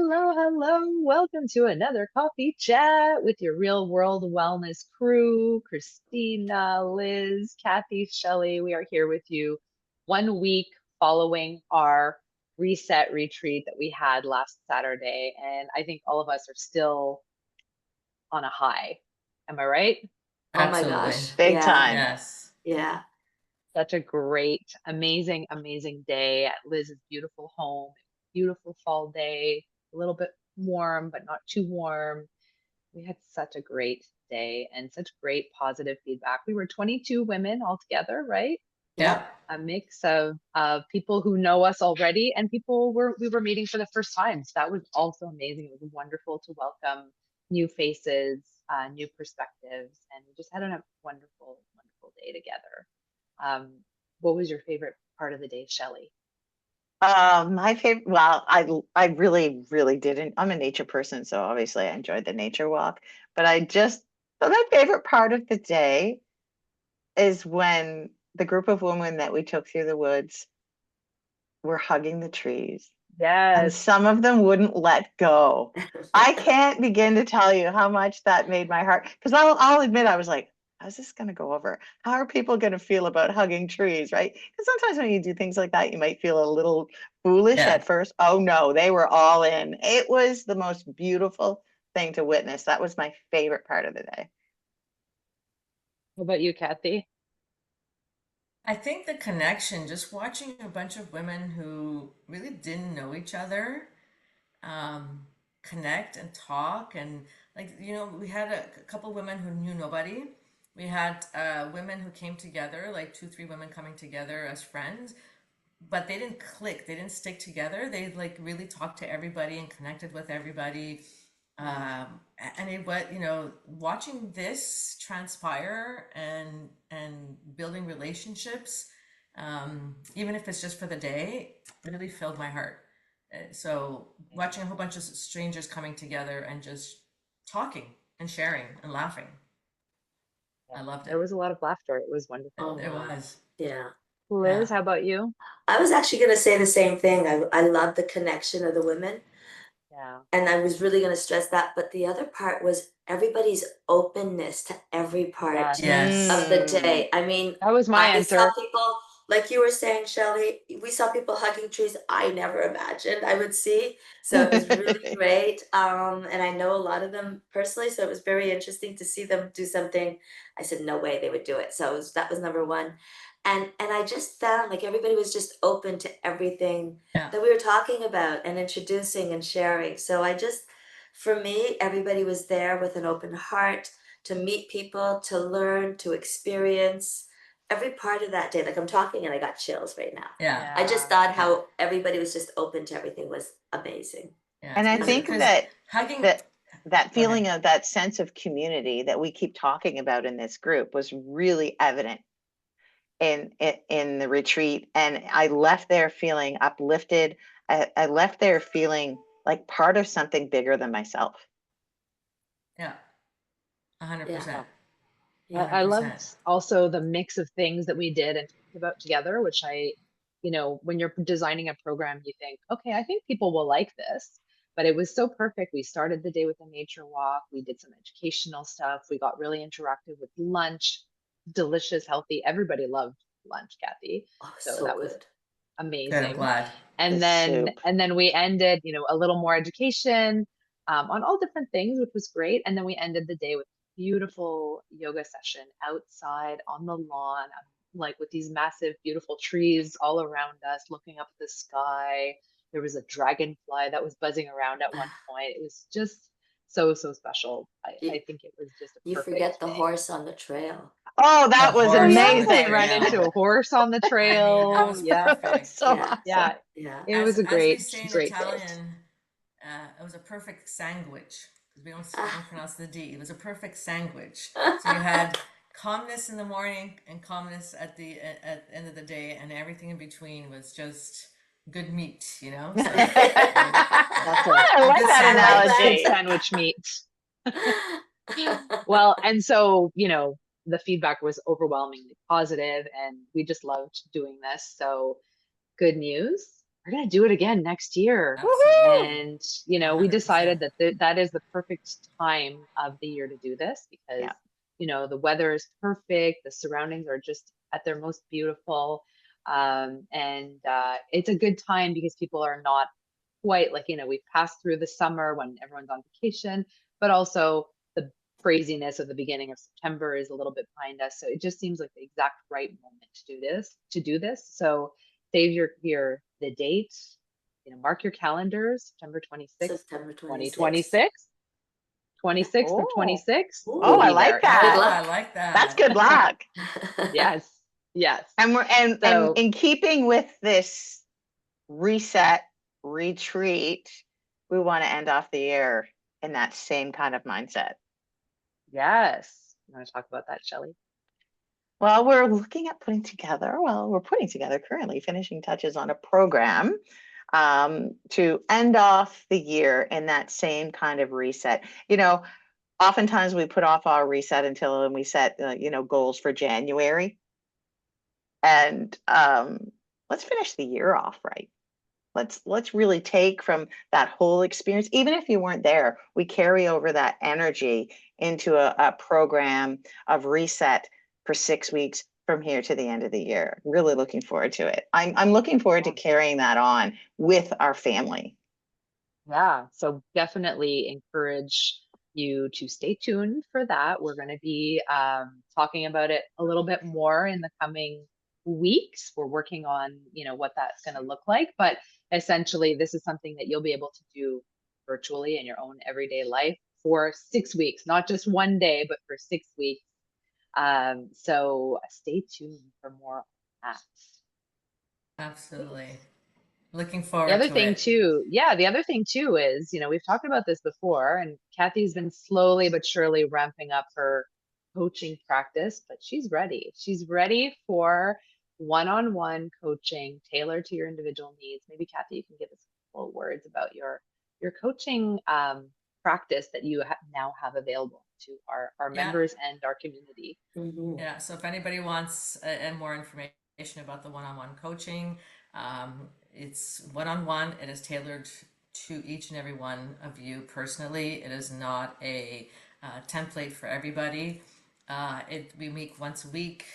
Hello, hello. Welcome to another coffee chat with your real world wellness crew, Christina, Liz, Kathy, Shelley. We are here with you 1 week following our reset retreat that we had last Saturday. And I think all of us are still on a high. Am I right? Oh my Absolutely. gosh. Big Yeah. time. Yes. Yeah. Such a great, amazing, amazing day at Liz's beautiful home. Beautiful fall day, a little bit warm, but not too warm. We had such a great day and such great positive feedback. We were 22 women altogether, right? Yep. Yep. A mix of people who know us already and people we were meeting for the first time. So that was also amazing. It was wonderful to welcome new faces, new perspectives, and we just had a wonderful, wonderful day together. Um, what was your favorite part of the day, Shelley? My favorite, well, I really, really didn't. I'm a nature person, so obviously I enjoyed the nature walk. But so my favorite part of the day is when the group of women that we took through the woods were hugging the trees, and Yes. some of them wouldn't let go. I can't begin to tell you how much that made my heart, because I'll admit I was like, how's this going to go over? How are people going to feel about hugging trees, right? Because sometimes when you do things like that, you might feel a little foolish Yeah. at first. Oh no, they were all in. It was the most beautiful thing to witness. That was my favorite part of the day. What about you, Kathy? I think the connection, just watching a bunch of women who really didn't know each other, um, connect and talk. And, like, we had a couple women who knew nobody. We had women who came together, like two, three women coming together as friends, but they didn't click, they didn't stick together. They like really talked to everybody and connected with everybody. And it was, watching this transpire and building relationships, even if it's just for the day, really filled my heart. So watching a whole bunch of strangers coming together and just talking and sharing and laughing, Yeah. I loved There it. was a lot of laughter. It was Oh wonderful. There wow. was. Yeah. Yeah. Liz, how about you? I was actually going to say the same thing. I love the connection of the women. Yeah. And I was really going to stress that. But the other part was everybody's openness to every part Yes. of the Yes. Mm. day. I mean, That was my I saw answer. people, like you were saying, Shelley, we saw people hugging trees I never imagined I would see. So it was really great. And I know a lot of them personally, so it was very interesting to see them do something. I said, no way they would do it. So that was number one. And I just found like everybody was just open to everything Yeah. that we were talking about and introducing and sharing. So for me, everybody was there with an open heart to meet people, to learn, to experience every part of that day. Like I'm talking and I got chills right now. Yeah. I just Yeah. thought Yeah. how everybody was just open to everything was amazing. Yeah. And I Really think Because amazing. hugging, that go ahead. feeling of that sense of community that we keep talking about in this group was really evident in the retreat, and I left there feeling uplifted. I left there feeling like part of something bigger than myself. Yeah. Yeah. 100%. I Yeah. loved 100%. also the mix of things that we did and talked about together, which when you're designing a program, you think, okay, I think people will like this. But it was so perfect. We started the day with a nature walk. We did some educational stuff. We got really interactive with lunch, delicious, healthy. Everybody loved lunch, Kathy. Oh, So so that was good. Good. I'm amazing. glad. The soup. And then we ended, a little more education on all different things, which was great. And then we ended the day with a beautiful yoga session outside on the lawn, like with these massive, beautiful trees all around us, looking up at the sky. There was a dragonfly that was buzzing around at one point. It was just so, so special. You, I think it was just a you perfect forget the day. horse on the trail. Oh, The that was Oh horse on yeah, the we amazing. ran into trail. a horse on the I mean, that trail. was Yeah, That was perfect. so Yeah. awesome. yeah. Yeah. It was a As we great, say in great day. Italian, it was a perfect sandwich because we don't Ah. pronounce the D. It was a perfect sandwich. So you had calmness in the morning and calmness at the end of the day, and everything in between was just good meat. So That's I a like good that I like sandwich. good analogy. sandwich meat. that. Well, and so, the feedback was overwhelmingly positive and we just loved doing this. So good news. we're going to do it again next year. Absolutely. And, you know, we 100%. decided that that is the perfect time of the year to do this because, Yeah. you know, the weather is perfect. The surroundings are just at their most beautiful. And it's a good time because people are not quite like, you know, we've passed through the summer when everyone's on vacation, but also the craziness of the beginning of September is a little bit behind us. So it just seems like the exact right moment to do this. So save the date, you know, mark your calendars, September 26th, September 26th. 2026, Yeah. 26th of Oh, 26. We'll oh, I be Ooh, like there. good Oh, that. I luck. like That's that. good luck. Yes. Yes. And and So in keeping with this reset retreat, we want to end off the year in that same kind of mindset. yes. You want to talk about that, Shelley? Well, we're looking at we're putting together currently finishing touches on a program to end off the year in that same kind of reset. You know, oftentimes we put off our reset until we set, you know, goals for January. And let's finish the year off right. Let's really take from that whole experience, even if you weren't there, we carry over that energy into a program of reset for 6 weeks from here to the end of the year. Really looking forward to it. I'm looking forward to carrying that on with our family. Yeah, so definitely encourage you to stay tuned for that. We're going to be talking about it a little bit more in the coming weeks. We're working on, you know, what that's going to look like, but essentially this is something that you'll be able to do virtually in your own everyday life for 6 weeks, not just one day, but for 6 weeks. So stay tuned for more on that. Absolutely. Looking The forward other to thing it. too, yeah, the other thing too is, you know, we've talked about this before, and Kathy's been slowly but surely ramping up her coaching practice, but she's ready. She's ready for one-on-one coaching tailored to your individual needs. Maybe Kathy, you can give us a couple of words about your coaching practice that you now have available to our Yeah. members and our community. Mhm. Yeah. So if anybody wants more information about the one-on-one coaching, it's one-on-one. It is tailored to each and every one of you personally. It is not a template for everybody. We meet once a week,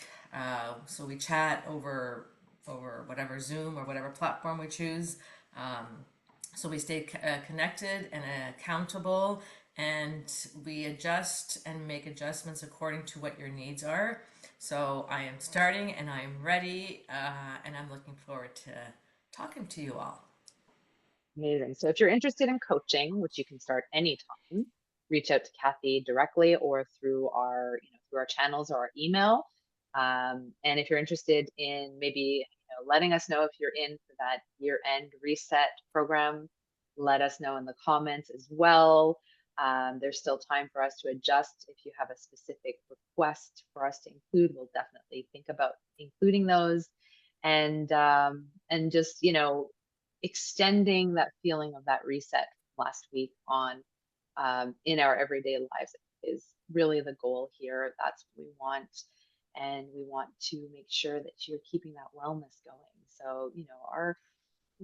so we chat over whatever Zoom or whatever platform we choose. So we stay connected and accountable, and we adjust and make adjustments according to what your needs are. So I am starting and I am ready, and I'm looking forward to talking to you all. Amazing. So if you're interested in coaching, which you can start anytime, reach out to Kathy directly or through our channels or our email. And if you're interested in maybe, you know, letting us know if you're in for that year-end reset program, let us know in the comments as well. There's still time for us to adjust. If you have a specific request for us to include, we'll definitely think about including those. And just, you know, extending that feeling of that reset from last week on in our everyday lives is really the goal here. That's what we want. And we want to make sure that you're keeping that wellness going. So, you know, our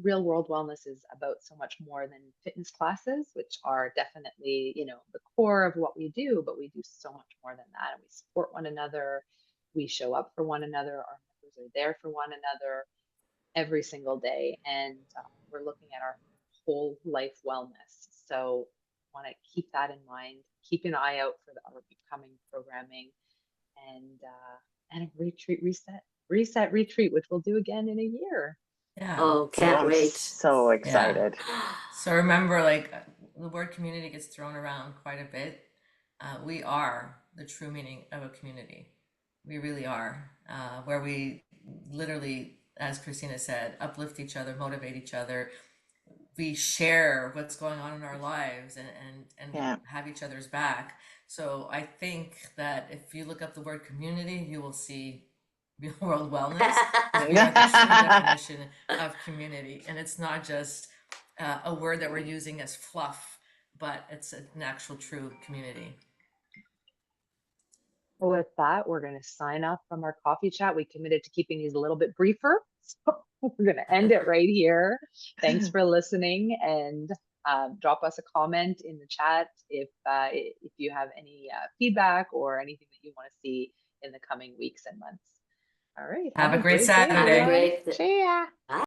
real world wellness is about so much more than fitness classes, which are definitely, you know, the core of what we do, but we do so much more than that. And we support one another. We show up for one another. Our members are there for one another every single day. And we're looking at our whole life wellness. So want to keep that in mind. Keep an eye out for our upcoming programming and a reset retreat, which we'll do again in a year. Yeah. Oh, Oh, can't I'm wait. so Yeah. excited. So remember, like the word community gets thrown around quite a bit. We are the true meaning of a community. We really are, where we literally, as Christina said, uplift each other, motivate each other. We share what's going on in our lives and we Yeah. have each other's back. So I think that if you look up the word community, you will see real world wellness, because we are the true definition of community. And it's not just a word that we're using as fluff, but it's an actual true community. Well, with that, we're going to sign off from our coffee chat. We committed to keeping these a little bit briefer. So we're going to end it right here. Thanks for listening, and drop us a comment in the chat if you have any feedback or anything that you want to see in the coming weeks and months. All right. Have a great day, Saturday. Have a everyone. great See ya.